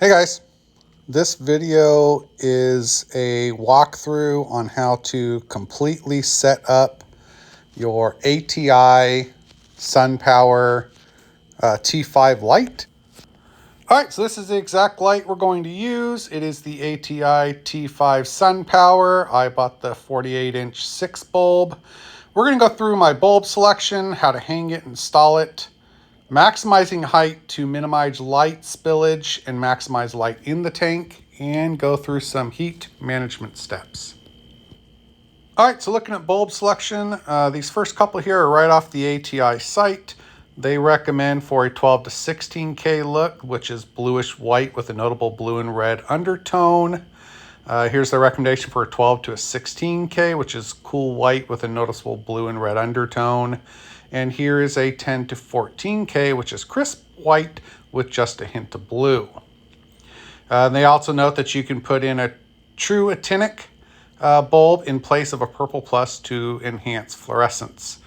Hey guys, this video is a walkthrough on how to completely set up your ATI SunPower T5 light. All right, so this is the exact light we're going to use. It is the ATI T5 SunPower. I bought the 48-inch 6 bulb. We're going to go through my bulb selection, how to hang it, install it, maximizing height to minimize light spillage and maximize light in the tank, and go through some heat management steps. All right, so looking at bulb selection, these first couple here are right off the ATI site. They recommend for a 12 to 16K look, which is bluish white with a notable blue and red undertone. Here's the recommendation for a 12 to a 16K, which is cool white with a noticeable blue and red undertone. And here is a 10 to 14K, which is crisp white with just a hint of blue. They also note that you can put in a True Actinic bulb in place of a purple plus to enhance fluorescence.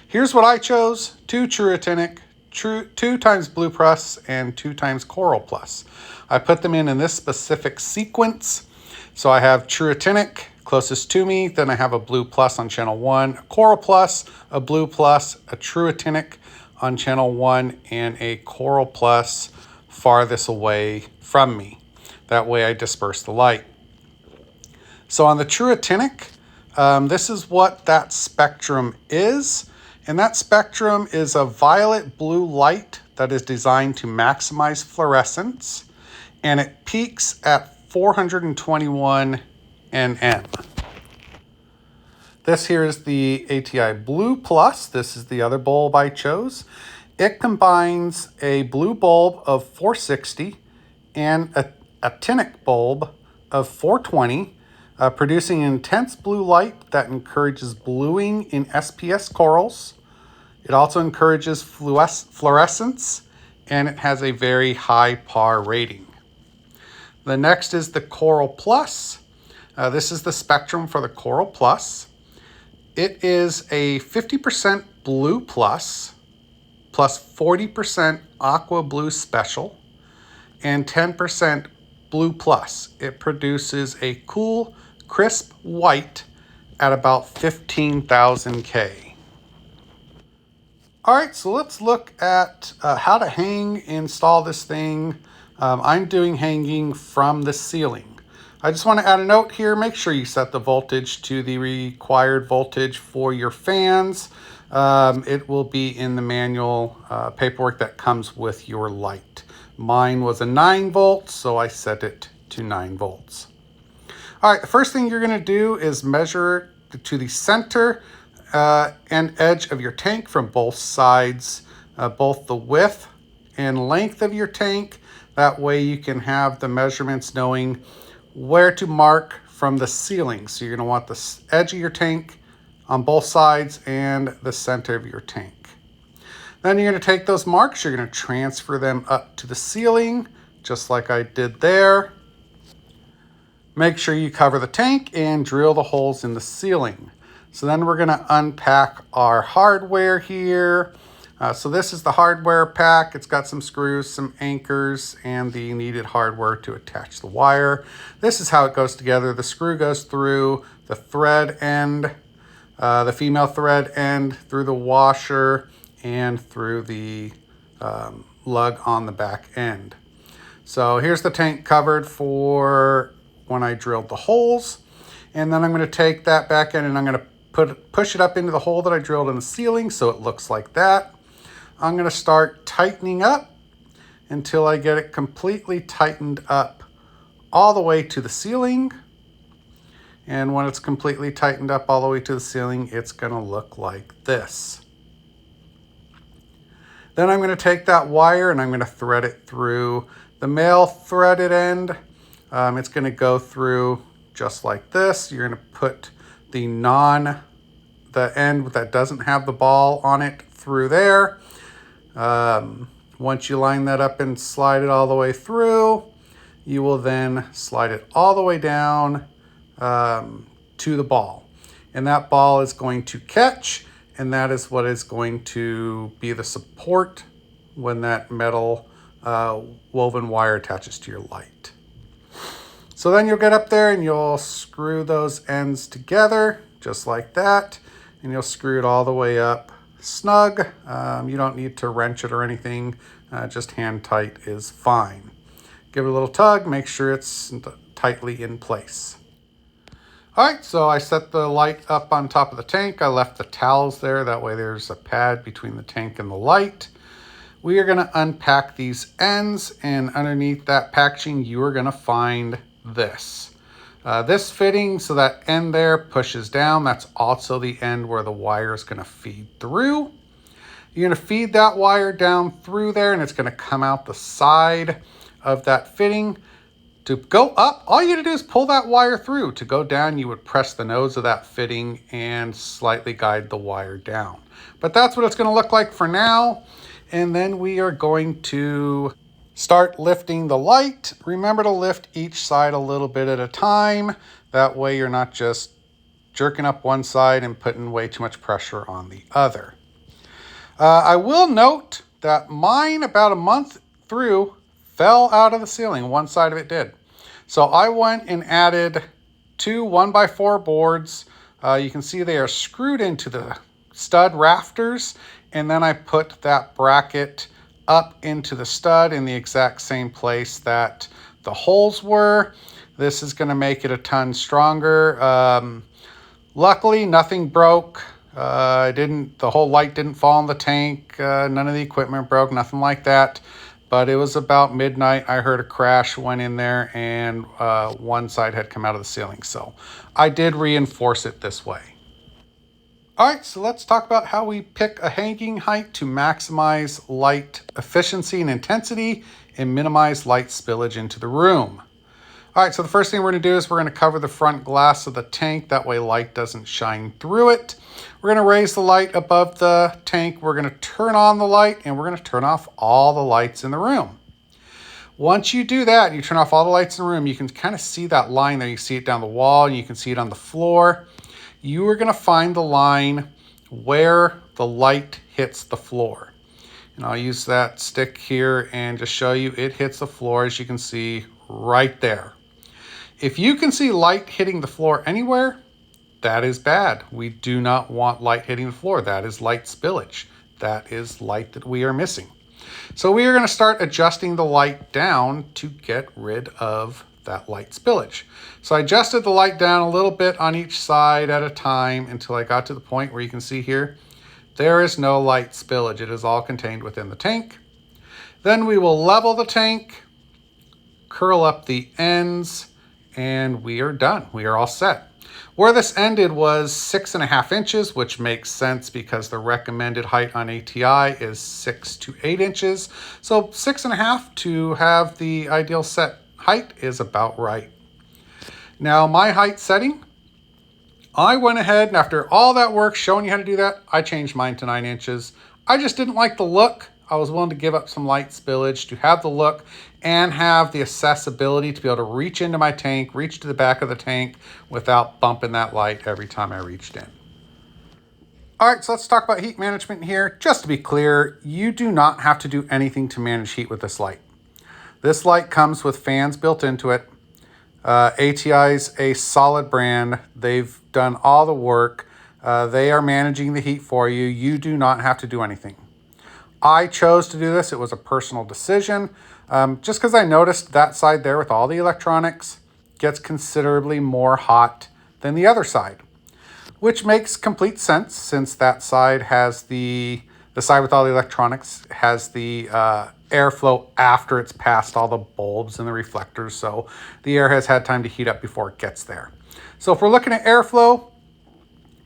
Here's what I chose: 2 True Actinic, 2 times blue plus, and 2 times coral plus. I put them in this specific sequence. So I have True Actinic closest to me, then I have a blue plus on channel 1, a coral plus, a blue plus, a True Actinic on channel 1, and a coral plus farthest away from me. That way I disperse the light. So on the True Actinic, this is what that spectrum is. And that spectrum is a violet blue light that is designed to maximize fluorescence, and it peaks at 421 nm. This here is the ATI Blue Plus. This is the other bulb I chose. It combines a blue bulb of 460 and a actinic bulb of 420, producing an intense blue light that encourages bluing in SPS corals. It also encourages fluorescence, and it has a very high PAR rating. The next is the Coral Plus. This is the spectrum for the Coral Plus. It is a 50% blue plus 40% Aquablue Special, and 10% blue plus. It produces a cool, crisp white at about 15,000 K. All right, so let's look at how to install this thing. I'm doing hanging from the ceiling. I just want to add a note here. Make sure you set the voltage to the required voltage for your fans. It will be in the manual paperwork that comes with your light. Mine was a 9 volts, so I set it to 9 volts. All right, the first thing you're going to do is measure to the center and edge of your tank from both sides, both the width and length of your tank. That way you can have the measurements knowing where to mark from the ceiling. So you're going to want the edge of your tank on both sides and the center of your tank. Then you're going to take those marks, you're going to transfer them up to the ceiling, just like I did there. Make sure you cover the tank and drill the holes in the ceiling. So then we're going to unpack our hardware here. So this is the hardware pack. It's got some screws, some anchors, and the needed hardware to attach the wire. This is how it goes together. The screw goes through the thread end, the female thread end, through the washer, and through the lug on the back end. So here's the tank covered for when I drilled the holes. And then I'm going to take that back end and I'm going to push it up into the hole that I drilled in the ceiling so it looks like that. I'm going to start tightening up until I get it completely tightened up all the way to the ceiling. And when it's completely tightened up all the way to the ceiling, it's going to look like this. Then I'm going to take that wire and I'm going to thread it through the male threaded end. It's going to go through just like this. You're going to put the end that doesn't have the ball on it through there. Once you line that up and slide it all the way through, you will then slide it all the way down to the ball. And that ball is going to catch, and that is what is going to be the support when that metal woven wire attaches to your light. So then you'll get up there and you'll screw those ends together just like that, and you'll screw it all the way up snug. You don't need to wrench it or anything, just hand tight is fine. Give it a little tug, make sure it's tightly in place. All right, so I set the light up on top of the tank. I left the towels there, that way there's a pad between the tank and the light. We are gonna unpack these ends, and underneath that packaging, you are gonna find this. This fitting, so that end there pushes down. That's also the end where the wire is gonna feed through. You're gonna feed that wire down through there, and it's gonna come out the side of that fitting. To go up, all you gotta do is pull that wire through. To go down, you would press the nose of that fitting and slightly guide the wire down. But that's what it's gonna look like for now. And then we are going to start lifting the light. Remember to lift each side a little bit at a time. That way you're not just jerking up one side and putting way too much pressure on the other. I will note that mine, about a month through, fell out of the ceiling. One side of it did. So I went and added 2 1x4 boards. You can see they are screwed into the stud rafters, and then I put that bracket up into the stud in the exact same place that the holes were. This is going to make it a ton stronger. Luckily, nothing broke. The whole light didn't fall in the tank. None of the equipment broke, nothing like that. But it was about midnight. I heard a crash, went in there, and one side had come out of the ceiling. So I did reinforce it this way. All right, so let's talk about how we pick a hanging height to maximize light efficiency and intensity and minimize light spillage into the room. All right, so the first thing we're gonna do is we're gonna cover the front glass of the tank. That way light doesn't shine through it. We're gonna raise the light above the tank. We're gonna turn on the light, and we're gonna turn off all the lights in the room. Once you do that, and you turn off all the lights in the room, you can kind of see that line there. You see it down the wall, and you can see it on the floor. You are gonna find the line where the light hits the floor. And I'll use that stick here and just show you it hits the floor, as you can see right there. If you can see light hitting the floor anywhere, that is bad. We do not want light hitting the floor. That is light spillage. That is light that we are missing. So we are going to start adjusting the light down to get rid of that light spillage. So I adjusted the light down a little bit on each side at a time until I got to the point where you can see here, there is no light spillage. It is all contained within the tank. Then we will level the tank, curl up the ends, and we are done. We are all set. Where this ended was 6.5 inches, which makes sense because the recommended height on ATI is 6 to 8 inches. So 6.5 to have the ideal set height is about right. Now my height setting, I went ahead and after all that work showing you how to do that, I changed mine to 9 inches. I just didn't like the look. I was willing to give up some light spillage to have the look and have the accessibility to be able to reach into my tank, reach to the back of the tank without bumping that light every time I reached in. All right, so let's talk about heat management here. Just to be clear, you do not have to do anything to manage heat with this light. This light comes with fans built into it. ATI's a solid brand. They've done all the work. They are managing the heat for you. You do not have to do anything. I chose to do this. It was a personal decision. Just because I noticed that side there with all the electronics gets considerably more hot than the other side, which makes complete sense since that side has the side with all the electronics has the airflow after it's passed all the bulbs and the reflectors. So the air has had time to heat up before it gets there. So if we're looking at airflow,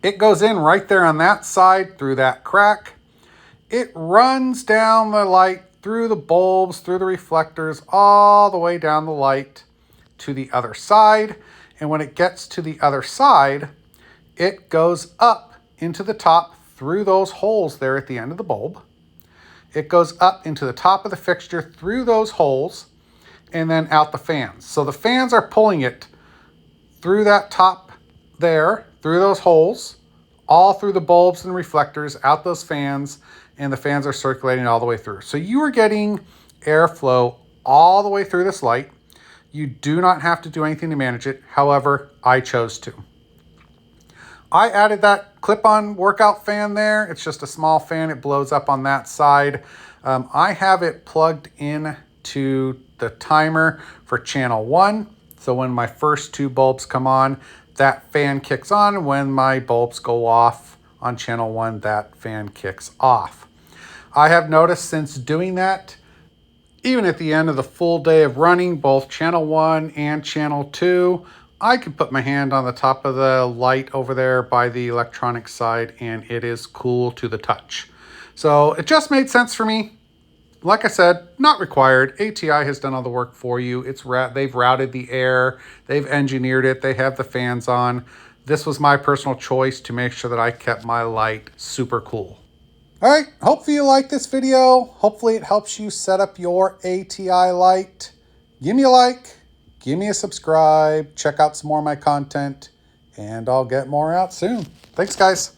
it goes in right there on that side through that crack. It runs down the light through the bulbs, through the reflectors, all the way down the light to the other side. And when it gets to the other side, it goes up into the top through those holes there at the end of the bulb. It goes up into the top of the fixture through those holes and then out the fans. So the fans are pulling it through that top there, through those holes, all through the bulbs and reflectors, out those fans, and the fans are circulating all the way through. So you are getting airflow all the way through this light. You do not have to do anything to manage it. However, I chose to. I added that clip-on workout fan there. It's just a small fan. It blows up on that side. I have it plugged in to the timer for channel 1. So when my first 2 bulbs come on, that fan kicks on. When my bulbs go off on channel 1, that fan kicks off. I have noticed since doing that, even at the end of the full day of running, both channel 1 and channel 2, I can put my hand on the top of the light over there by the electronic side, and it is cool to the touch. So it just made sense for me. Like I said, not required. ATI has done all the work for you. They've routed the air. They've engineered it. They have the fans on. This was my personal choice to make sure that I kept my light super cool. All right, hopefully you like this video. Hopefully it helps you set up your ATI light. Give me a like, give me a subscribe, check out some more of my content, and I'll get more out soon. Thanks, guys.